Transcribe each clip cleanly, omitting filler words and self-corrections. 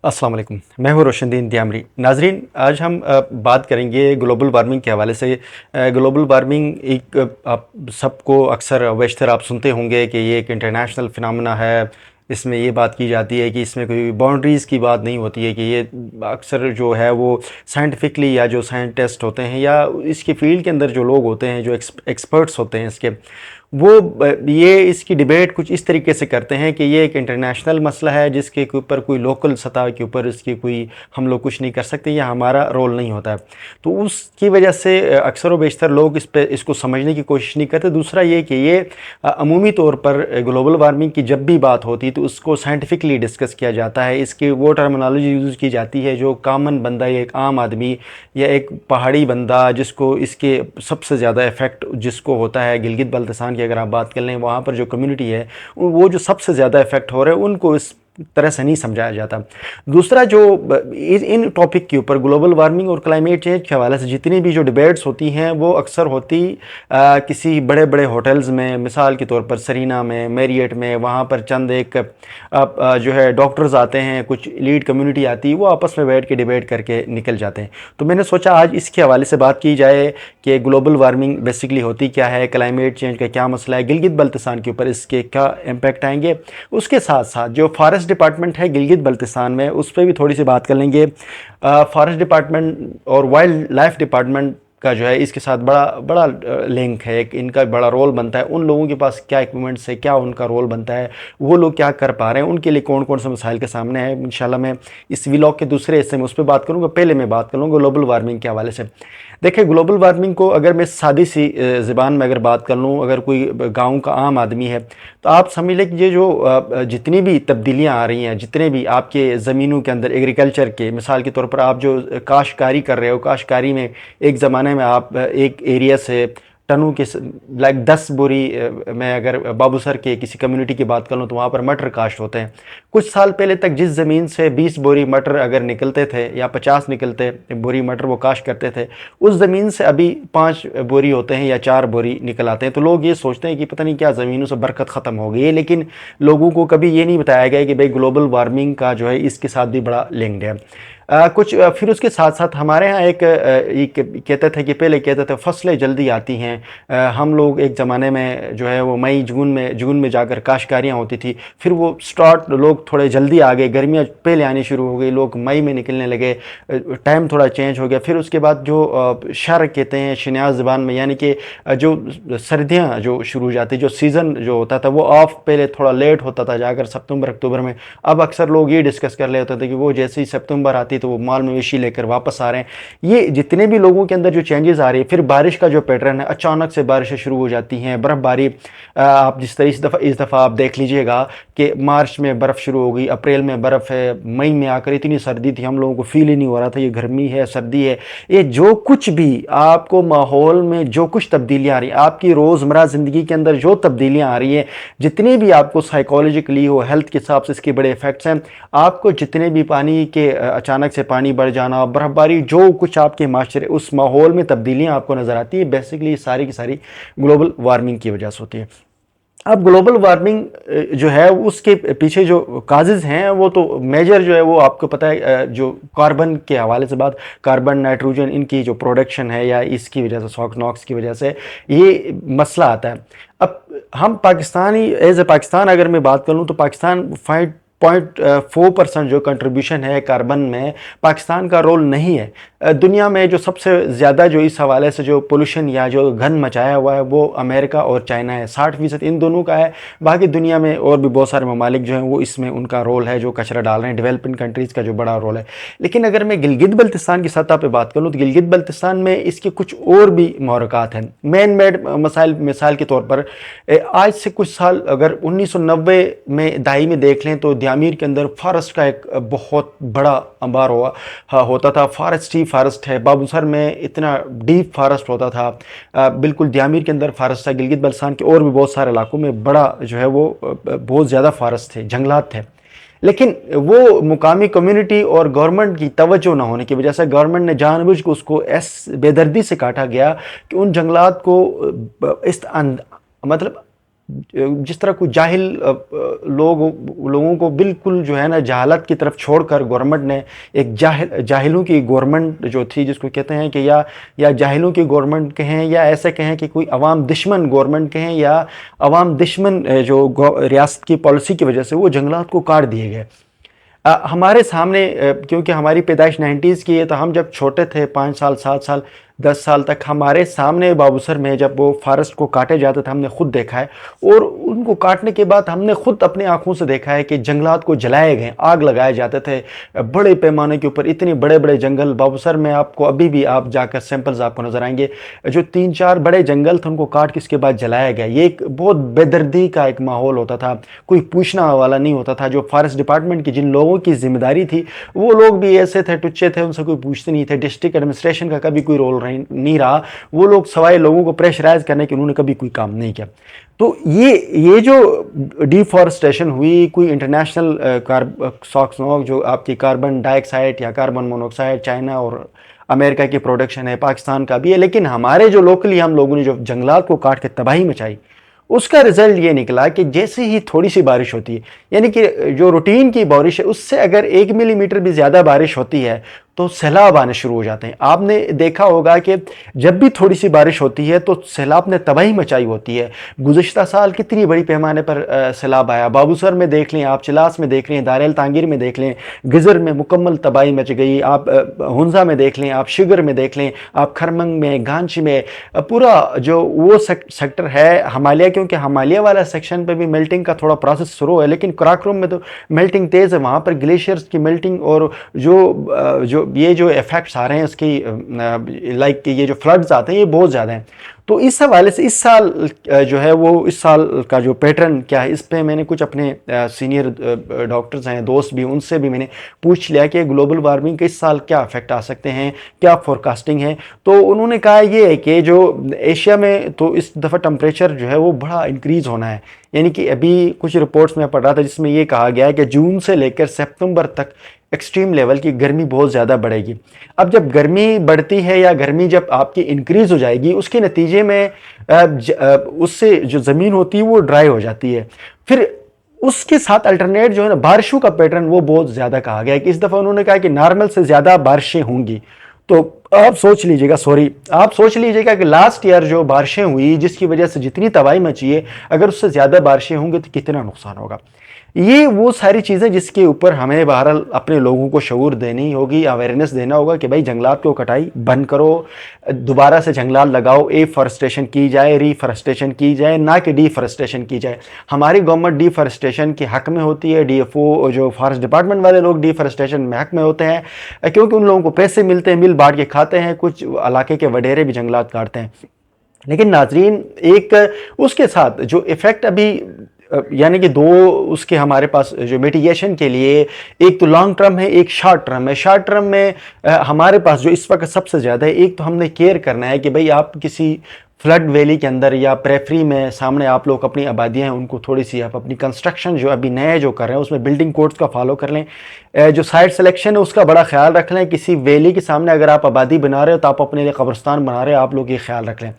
अस्सलाम वालेकुम। मैं हूँ रोशनदीन दियामरी। नाजरीन, आज हम बात करेंगे ग्लोबल वार्मिंग के हवाले से। ग्लोबल वार्मिंग एक आप सबको अक्सर बेशतर आप सुनते होंगे कि ये एक इंटरनेशनल फिनोमेना है। इसमें ये बात की जाती है कि इसमें कोई बाउंड्रीज़ की बात नहीं होती है, कि ये अक्सर जो है वो साइंटिफिकली या जो साइंटिस्ट होते हैं या इसकी फील्ड के अंदर जो लोग होते हैं, जो एक्सपर्ट्स होते हैं इसके, वो ये इसकी डिबेट कुछ इस तरीके से करते हैं कि ये एक इंटरनेशनल मसला है जिसके ऊपर कोई लोकल सतह के ऊपर इसकी कोई हम लोग कुछ नहीं कर सकते, या हमारा रोल नहीं होता है। तो उसकी वजह से अक्सर व बेशतर लोग इसको समझने की कोशिश नहीं करते। दूसरा ये कि ये अमूमी तौर पर ग्लोबल वार्मिंग की जब भी बात होती है तो उसको साइंटिफिकली डिस्कस किया जाता है। इसकी वो टर्मिनोलॉजी यूज़ की जाती है जो कॉमन बंदा या एक आम आदमी या एक पहाड़ी बंदा जिसको इसके सबसे ज़्यादा इफ़ेक्ट जिसको होता है, गिलगित बल्तिस्तान की अगर आप बात कर लें, वहाँ पर जो कम्युनिटी है वो जो सबसे ज़्यादा इफ़ेक्ट हो रहे हैं उनको इस तरह से नहीं समझाया जाता। दूसरा जो इन टॉपिक के ऊपर ग्लोबल वार्मिंग और क्लाइमेट चेंज के हवाले से जितनी भी जो डिबेट्स होती हैं वो अक्सर होती किसी बड़े बड़े होटल्स में, मिसाल के तौर पर सरीना में, मैरियट में, वहाँ पर चंद एक जो है डॉक्टर्स आते हैं, कुछ लीड कम्युनिटी आती है, वो आपस में बैठ के डिबेट करके निकल जाते हैं। तो मैंने सोचा आज इसके हवाले से बात की जाए कि ग्लोबल वार्मिंग बेसिकली होती क्या है, क्लाइमेट चेंज का क्या मसला है, गिलगित बल्तिस्तान के ऊपर इसके क्या इम्पैक्ट आएंगे। उसके साथ साथ जो फॉरेस्ट डिपार्टमेंट है गिलगित बल्तिस्तान में, उस पर भी थोड़ी सी बात कर लेंगे। फॉरेस्ट डिपार्टमेंट और वाइल्ड लाइफ डिपार्टमेंट का जो है इसके साथ बड़ा बड़ा लिंक है, एक इनका बड़ा रोल बनता है। उन लोगों के पास क्या इक्विपमेंट्स है, क्या उनका रोल बनता है, वो लोग क्या कर पा रहे हैं, उनके लिए कौन कौन से मसाइल के सामने है। इंशाल्लाह मैं इस व्लॉग के दूसरे हिस्से में उस पर बात करूँगा। पहले मैं बात करूँगा ग्लोबल वार्मिंग के हवाले से। देखिए, ग्लोबल वार्मिंग को अगर मैं सादी सी ज़बान में अगर बात कर लूँ, अगर कोई गांव का आम आदमी है तो आप समझ लें कि ये जो जितनी भी तब्दीलियां आ रही हैं, जितने भी आपके ज़मीनों के अंदर एग्रीकल्चर के, मिसाल के तौर पर आप जो काश्तकारी कर रहे हो, काश्तकारी में एक ज़माने में आप एक एरिया से टनों के लाइक 10 बोरी मैं अगर बाबूसर के किसी कम्युनिटी की बात कर लूँ तो वहाँ पर मटर काश्त होते हैं। कुछ साल पहले तक जिस ज़मीन से 20 बोरी मटर अगर निकलते थे या 50 निकलते बोरी मटर वो काश्त करते थे, उस ज़मीन से अभी 5 बोरी होते हैं या 4 बोरी निकल आते हैं। तो लोग ये सोचते हैं कि पता नहीं क्या ज़मीनों से बरकत ख़त्म हो गई है, लेकिन लोगों को कभी ये नहीं बताया गया कि भाई ग्लोबल वार्मिंग का जो है इसके साथ भी बड़ा लिंक्ड है। फिर उसके साथ साथ हमारे यहाँ एक कहते थे कि पहले कहते थे फसलें जल्दी आती हैं। हम लोग एक ज़माने में जो है वो मई जून में जाकर काश्तकारियाँ होती थी, फिर वो स्टार्ट लोग थोड़े जल्दी आ गए, गर्मियाँ पहले आनी शुरू हो गई, लोग मई में निकलने लगे, टाइम थोड़ा चेंज हो गया। फिर उसके बाद जो शर कहते हैं शिनाज़ ज़बान में, यानी कि जो सर्दियाँ जो शुरू हो जाती, जो सीज़न जो होता था वो ऑफ पहले थोड़ा लेट होता था जाकर सितंबर अक्टूबर में। अब अक्सर लोग ये डिस्कस कर रहे होते थे कि वो जैसे ही सितंबर आती तो वो माल मवेशी लेकर वापस आ रहे हैं। ये जितने भी लोगों के अंदर जो चेंजेस आ रही है, फिर बारिश का जो पैटर्न है, अचानक से बारिशें शुरू हो जाती हैं, बर्फ़बारी। आप जिस तरह इस दफ़ा आप देख लीजिएगा कि मार्च में बर्फ़ शुरू हो गई, अप्रैल में बर्फ़ है, मई में आकर इतनी सर्दी थी हम लोगों को फील ही नहीं हो रहा था ये गर्मी है सर्दी है। ये जो कुछ भी आपको माहौल में जो कुछ तब्दीलियाँ आ रही हैं, आपकी रोज़मर्रा ज़िंदगी के अंदर जो तब्दीलियाँ आ रही हैं, जितनी भी आपको साइकोलॉजिकली हो, हेल्थ के हिसाब से इसके बड़े इफ़ेक्ट्स हैं। आपको जितने भी पानी के अचानक से पानी बढ़ जाना, बर्फबारी, जो कुछ आपके माशरे उस माहौल में तब्दीलियां आपको नज़र आती है, बेसिकली सारी की सारी ग्लोबल वार्मिंग की वजह से होती है। अब ग्लोबल वार्मिंग जो है उसके पीछे जो काजेज़ हैं वो तो मेजर जो है वो आपको पता है, जो कार्बन के हवाले से बात, कार्बन नाइट्रोजन इनकी जो प्रोडक्शन है या इसकी वजह से सॉक नॉक्स की वजह से ये मसला आता है। अब हम पाकिस्तानी एज ए पाकिस्तान अगर मैं बात कर लूँ तो पाकिस्तान 5.4% जो कंट्रीब्यूशन है कार्बन में, पाकिस्तान का रोल नहीं है। दुनिया में जो सबसे ज़्यादा जो इस हवाले से जो पोल्यूशन या जो घन मचाया हुआ है वो अमेरिका और चाइना है, 60% इन दोनों का है। बाकी दुनिया में और भी बहुत सारे ममालिक जो हैं वो इसमें उनका रोल है, जो कचरा डाल रहे हैं, डेवलपिंग कंट्रीज़ का जो बड़ा रोल है। लेकिन अगर मैं गिलगित बल्तिस्तान की सतह पर बात करूँ तो गिलगित बल्तिस्तान में इसके कुछ और भी महरक़ात हैं, मैन मेड मसाइल। मिसाल के तौर पर आज से कुछ साल अगर 1990 में दहाई में देख लें तो दियामीर के अंदर फॉरेस्ट का एक बहुत बड़ा अंबार होता था। फॉरेस्ट है, बाबूसर में इतना डीप फॉरेस्ट होता था, बिल्कुल दियामीर के अंदर फॉरेस्ट था। गिलगित बल्तिस्तान के और भी बहुत सारे इलाकों में बड़ा जो है वो बहुत ज़्यादा फॉरेस्ट थे, जंगलात थे। लेकिन वो मुकामी कम्युनिटी और गवर्नमेंट की तवज्जो ना होने की वजह से गवर्नमेंट ने जानबूझ के उसको बेदर्दी से काटा गया कि उन जंगलात को मतलब जिस तरह कोई जाहिल लोगों को बिल्कुल जो है ना जहालत की तरफ छोड़कर गवर्नमेंट ने एक जाहिलों की गवर्नमेंट जो थी, जिसको कहते हैं कि या जाहिलों की गवर्नमेंट कहें या ऐसे कहें कि कोई अवाम दुश्मन गवर्नमेंट कहें या अवाम दुश्मन जो रियासत की पॉलिसी की वजह से वो जंगलात को काट दिए गए। हमारे सामने क्योंकि हमारी पैदाइश 90s की है, तो हम जब छोटे थे 5 साल 7 साल 10 साल तक, हमारे सामने बाबूसर में जब वो फॉरेस्ट को काटे जाते थे हमने खुद देखा है। और उनको काटने के बाद हमने खुद अपनी आंखों से देखा है कि जंगलात को जलाए गए, आग लगाए जाते थे बड़े पैमाने के ऊपर। इतने बड़े बड़े जंगल बाबूसर में आपको अभी भी आप जाकर सैंपल्स आपको नजर आएंगे, जो 3-4 बड़े जंगल थे उनको काट के इसके बाद जलाया गया। ये एक बहुत बेदर्दी का एक माहौल होता था, कोई पूछना वाला नहीं होता था। जो फॉरेस्ट डिपार्टमेंट की जिन लोगों की जिम्मेदारी थी वो लोग भी ऐसे थे, टुच्चे थे, उनसे कोई पूछते नहीं थे। डिस्ट्रिक्ट एडमिनिस्ट्रेशन का कभी कोई रोल नहीं रहा, वो लोग सवाए लोगों को प्रेशराइज करने के उन्होंने कभी कोई काम नहीं किया। तो ये जो डिफॉरेस्टेशन हुई, कोई इंटरनेशनल सॉक्स जो आपकी कार्बन डाइऑक्साइड या कार्बन मोनोऑक्साइड चाइना और अमेरिका की प्रोडक्शन है, पाकिस्तान का भी है, लेकिन हमारे जो लोकली हम लोगों ने जो जंगलात को काट के तबाही मचाई, उसका रिजल्ट ये निकला कि जैसे ही थोड़ी सी बारिश होती है, यानी कि जो रूटीन की बारिश है उससे अगर 1 मिलीमीटर भी ज़्यादा बारिश होती है तो सैलाब आने शुरू हो जाते हैं। आपने देखा होगा कि जब भी थोड़ी सी बारिश होती है तो सैलाब ने तबाही मचाई होती है। गुज़श्ता साल कितनी बड़ी पैमाने पर सैलाब आया, बाबूसर में देख लें आप, चिलास में देख लें, दारेल तांगीर में देख लें, गिजर में मुकम्मल तबाही मच गई। आप हुंजा में देख लें, आप शिगर में देख लें, आप खरमंग में, गांची में, पूरा जो वो सेक्टर है हिमालय, क्योंकि हिमालय वाला सेक्शन पे भी मेल्टिंग का थोड़ा प्रोसेस शुरू है, लेकिन कराकोरम में तो मेल्टिंग तेज़ है, वहाँ पर ग्लेशियर्स की मेल्टिंग और जो ये जो इफेक्ट्स आ रहे हैं उसकी, लाइक ये जो फ्लड्स आते हैं ये बहुत ज़्यादा हैं। तो इस हवाले से इस साल जो है वो इस साल का जो पैटर्न क्या है, इस पे मैंने कुछ अपने सीनियर डॉक्टर्स हैं, दोस्त भी, उनसे भी मैंने पूछ लिया कि ग्लोबल वार्मिंग के इस साल क्या इफेक्ट आ सकते हैं, क्या फोरकास्टिंग है। तो उन्होंने कहा ये है कि जो एशिया में तो इस दफ़ा टेम्परेचर जो है वो बड़ा इंक्रीज़ होना है। यानी कि अभी कुछ रिपोर्ट्स में पढ़ रहा था जिसमें ये कहा गया है कि जून से लेकर सितंबर तक एक्सट्रीम लेवल की गर्मी बहुत ज़्यादा बढ़ेगी। अब जब गर्मी बढ़ती है या गर्मी जब आपकी इंक्रीज़ हो जाएगी, उसके नतीजे में उससे जो ज़मीन होती है वो ड्राई हो जाती है। फिर उसके साथ अल्टरनेट जो है ना बारिशों का पैटर्न वो बहुत ज़्यादा कहा गया है कि इस दफ़ा उन्होंने कहा कि नॉर्मल से ज़्यादा बारिशें होंगी। तो आप सोच लीजिएगा कि लास्ट ईयर जो बारिशें हुई जिसकी वजह से जितनी तबाही मची है, अगर उससे ज़्यादा बारिशें होंगी तो कितना नुकसान होगा। ये वो सारी चीज़ें जिसके ऊपर हमें बहरहाल अपने लोगों को शऊर देनी होगी, अवेयरनेस देना होगा कि भाई जंगलात को कटाई बंद करो, दोबारा से जंगलात लगाओ, एफॉरेस्टेशन की जाए, रीफॉरेस्टेशन की जाए, ना कि डीफॉरेस्टेशन की जाए। हमारी गवर्नमेंट डीफॉरेस्टेशन के हक में होती है, डीएफओ जो फॉरेस्ट डिपार्टमेंट वाले लोग डीफॉरेस्टेशन में हक में होते हैं, क्योंकि उन लोगों को पैसे मिलते हैं, मिल बांट के खाते हैं, कुछ इलाके के वडेरे भी जंगलात काटते हैं। लेकिन नाजरीन, एक उसके साथ जो इफ़ेक्ट अभी यानी कि दो उसके हमारे पास जो मिटिगेशन के लिए, एक तो लॉन्ग टर्म है, एक शॉर्ट टर्म है। शॉर्ट टर्म में हमारे पास जो इस वक्त सबसे ज़्यादा है, एक तो हमने केयर करना है कि भाई आप किसी फ्लड वैली के अंदर या प्रेफरी में सामने आप लोग अपनी आबादियाँ हैं उनको थोड़ी सी आप अपनी कंस्ट्रक्शन जो अभी नए जो कर रहे हैं उसमें बिल्डिंग कोड्स का फॉलो कर लें। जो साइट सिलेक्शन है उसका बड़ा ख्याल रख लें। किसी वैली के सामने अगर आप आबादी बना रहे हो तो आप अपने लिए कब्रिस्तान बना रहे हो, आप लोग ये ख्याल रख लें।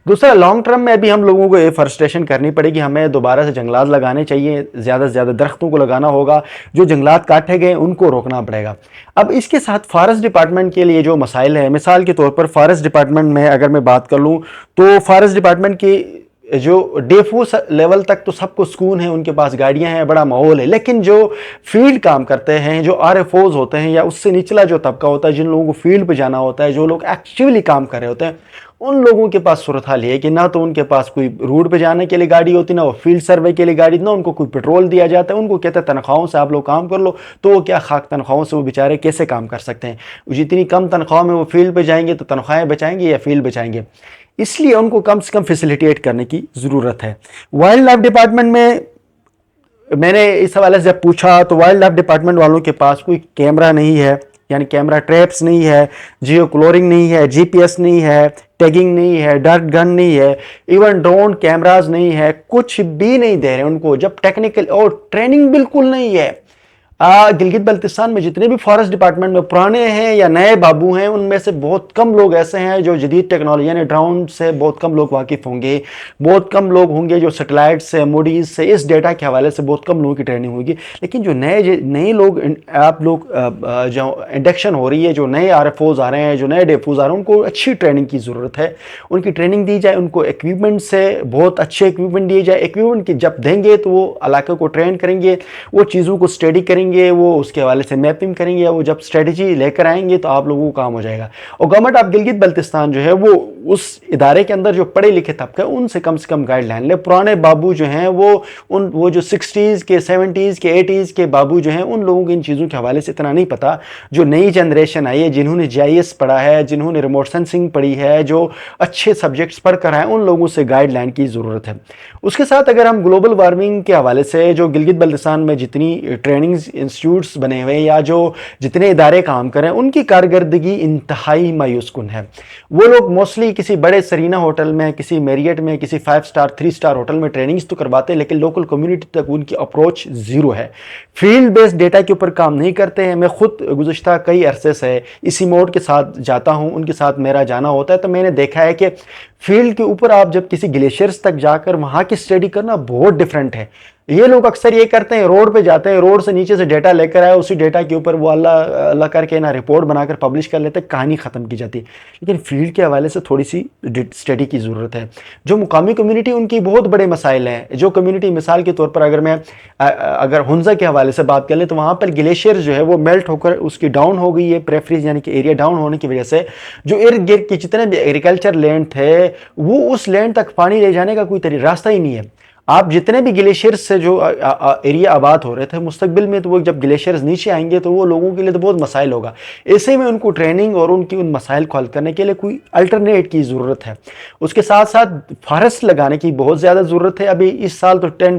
दूसरा, लॉन्ग टर्म में अभी हम लोगों को एफॉरेस्टेशन करनी पड़ेगी, हमें दोबारा से जंगलात लगाने चाहिए, ज़्यादा से ज़्यादा दरख्तों को लगाना होगा, जो जंगलात काटे गए उनको रोकना पड़ेगा। अब इसके साथ फॉरेस्ट डिपार्टमेंट के लिए जो मसाइल है, मिसाल के तौर पर फॉरेस्ट डिपार्टमेंट में अगर मैं बात कर लूँ तो फॉरेस्ट डिपार्टमेंट की जो डेफो लेवल तक तो सबको सुकून है, उनके पास गाड़ियां हैं, बड़ा माहौल है, लेकिन जो फील्ड काम करते हैं, जो आरएफओज होते हैं या उससे निचला जो तबका होता है, जिन लोगों को फील्ड पे जाना होता है, जो लोग एक्टिवली काम कर रहे होते हैं, उन लोगों के पास सूरत हाल है कि ना तो उनके पास कोई रोड पे जाने के लिए गाड़ी होती, ना वो फील्ड सर्वे के लिए गाड़ी, ना उनको कोई पेट्रोल दिया जाता है। उनको कहते हैं तनख्वाहों से आप लोग काम कर लो, तो वो क्या खाक तनख्वाहों से वो बेचारे कैसे काम कर सकते हैं। जितनी कम तनख्वाह में वो फील्ड पे जाएंगे तो तनख्वाहें बचाएंगे या फील्ड बचाएंगे, इसलिए उनको कम से कम फैसिलिटेट करने की ज़रूरत है। वाइल्ड लाइफ डिपार्टमेंट में मैंने इस हवाले से जब पूछा तो वाइल्ड लाइफ डिपार्टमेंट वालों के पास कोई कैमरा नहीं है, यानी कैमरा ट्रैप्स नहीं है, जियो क्लोरिंग नहीं है, जीपीएस नहीं है, टैगिंग नहीं है, डर्ट गन नहीं है, इवन ड्रोन कैमराज नहीं है, कुछ भी नहीं दे रहे उनको। जब टेक्निकल और ट्रेनिंग बिल्कुल नहीं है, गिलगित बल्तिस्तान में जितने भी फॉरेस्ट डिपार्टमेंट में पुराने हैं या नए बाबू हैं, उनमें से बहुत कम लोग ऐसे हैं जो जदीद टेक्नोलॉजी यानी ड्रोन से बहुत कम लोग वाकिफ़ होंगे, बहुत कम लोग होंगे जो सेटेलाइट से, मूडीज़ से, इस डेटा के हवाले से बहुत कम लोगों की ट्रेनिंग होगी। लेकिन जो नए लोग आप लोग जो इंडक्शन हो रही है, जो नए RFOs आ रहे हैं, जो नए डेफोज आ रहे हैं, उनको अच्छी ट्रेनिंग की ज़रूरत है। उनकी ट्रेनिंग दी जाए, उनको इक्विपमेंट से बहुत अच्छे इक्विपमेंट दिए जाए। इक्विपमेंट की जब देंगे तो वो इलाके को ट्रेन करेंगे, वो चीज़ों को स्टडी करेंगे, वो उसके हवाले से मैपिंग करेंगे, वो जब स्ट्रेटजी लेकर आएंगे तो आप लोगों को काम हो जाएगा। और गवर्नमेंट ऑफ गिलगित बल्तिस्तान जो है वो उस इदारे के अंदर जो पढ़े लिखे तबका है उनसे कम गाइडलाइन ले। पुराने बाबू जो हैं वो जो 60s के 70s के 80s के बाबू जो हैं, उन लोगों को इन चीज़ों के हवाले से इतना नहीं पता। जो नई जनरेशन आई है, जिन्होंने GIS पढ़ा है, जिन्होंने रिमोट सेंसिंग पढ़ी है, जो अच्छे सब्जेक्ट्स पढ़ कर आए, उन लोगों से गाइडलाइन की ज़रूरत है। उसके साथ अगर हम ग्लोबल वार्मिंग के हवाले से जो गिलगित बल्तिस्तान में जितनी ट्रेनिंग इंस्टीट्यूट्स बने हुए या जो जितने इदारे काम करें, उनकी कारकर्दगी इंतहाई मायूस कुन है। वो लोग मोस्टली किसी बड़े सरीना होटल में, किसी मैरियट में, किसी 5 स्टार 3 स्टार होटल में ट्रेनिंग्स तो करवाते हैं, लेकिन लोकल कम्युनिटी तक उनकी अप्रोच ज़ीरो है। फील्ड बेस्ड डेटा के ऊपर काम नहीं करते हैं। मैं खुद गुज़श्ता कई अरसे से इसी मोड के साथ जाता हूँ, उनके साथ मेरा जाना होता है, तो मैंने देखा है कि फील्ड के ऊपर आप जब किसी ग्लेशियर्स तक जाकर वहाँ की स्टडी करना बहुत डिफरेंट है। ये लोग अक्सर ये करते हैं, रोड पे जाते हैं, रोड से नीचे से डेटा लेकर आए, उसी डेटा के ऊपर वो अल्लाह अल्लाह करके ना रिपोर्ट बनाकर पब्लिश कर लेते हैं, कहानी ख़त्म की जाती है। लेकिन फील्ड के हवाले से थोड़ी सी स्टडी की ज़रूरत है। जो मुकामी कम्युनिटी, उनकी बहुत बड़े मसाइल हैं। जो कम्युनिटी मिसाल के तौर पर अगर हुंजा के हवाले से बात कर लें तो वहाँ पर ग्लेशियर जो है वो मेल्ट होकर उसकी डाउन हो गई है, प्रेफरीज यानी कि एरिया डाउन होने की वजह से जो इर्द गिर्द के जितने भी एग्रीकल्चर लैंड थे, वो उस लैंड तक पानी ले जाने का कोई रास्ता ही नहीं है। आप जितने भी ग्लेशियर्स से जो एरिया आबाद हो रहे थे मुस्तकबिल में, तो वो जब ग्लेशियर्स नीचे आएंगे तो वो लोगों के लिए तो बहुत मसाइल होगा। ऐसे में उनको ट्रेनिंग और उनकी उन मसाइल को हल करने के लिए कोई अल्टरनेट की ज़रूरत है। उसके साथ साथ फॉरेस्ट लगाने की बहुत ज़्यादा ज़रूरत है। अभी इस साल तो 10